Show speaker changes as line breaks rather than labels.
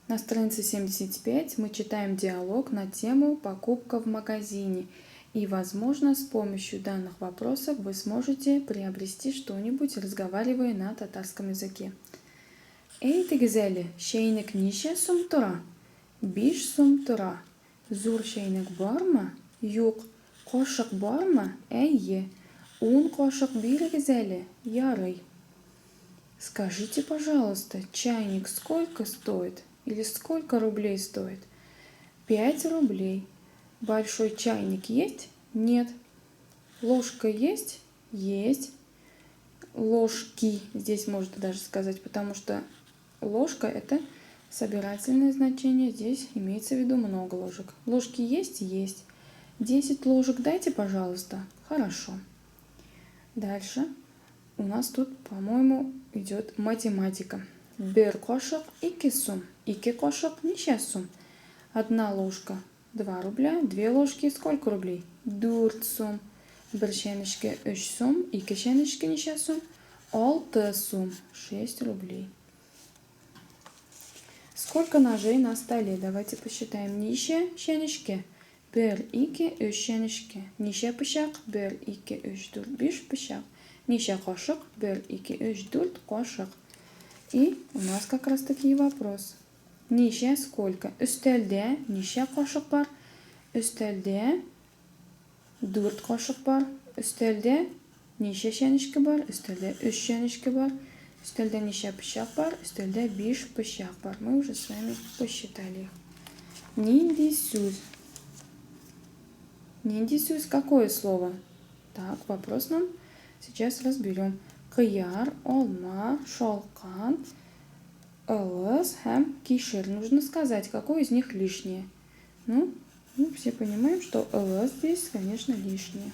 На странице 75 мы читаем диалог на тему «Покупка в магазине». И, возможно, с помощью данных вопросов вы сможете приобрести что-нибудь, разговаривая на татарском языке. Эй, ты güzeli, şeynik niçe sum tura? 5 sum tura. Зур şeynik бар mı? Yok. Кошек бар mı? Әйе. 10 кошек bir güzeli. Ярый. Скажите, пожалуйста, чайник сколько стоит? Или сколько рублей стоит? 5 рублей. Большой чайник есть? Нет. Ложка есть? Есть. Ложки здесь можно даже сказать, потому что ложка это собирательное значение. Здесь имеется в виду много ложек. Ложки есть? Есть. 10 ложек дайте, пожалуйста. Хорошо. Дальше. У нас тут, по-моему, идет математика. Bir кошек, iki сум. Iki кошек, ниче сум. Одна ложка 2 рубля, 2 ложки сколько рублей? 4 сум. Bir şenişke 3 сум, iki şenişke ниче сум? 6 сум. 6 рублей. Сколько ножей на столе? Давайте посчитаем. Ниче şenişke. 1, 2, 3 şenişke. Ниче bıçak? 1, 2, 3, 4, 5 bıçak. Ниче кошек? 1, 2, 3, 4 кошек. И у нас как раз таки вопрос. Ниче сколько? Üstelde ниче кошек бар? Üstelde 4 кошек бар. Üstelde ниче şenişke бар? Üstelde 3 şenişke бар. Üstelde ниче bıçak бар? Üstelde 5 bıçak бар. Мы уже с вами посчитали их. Нинди сюз. Нинди сюз какое слово? Так, вопрос нам сейчас разберем. Кияр, олма, шолкан, ылыс, хэм, кишир. Нужно сказать, какой из них лишнее. Ну, все понимаем, что ылыс здесь, конечно, лишнее.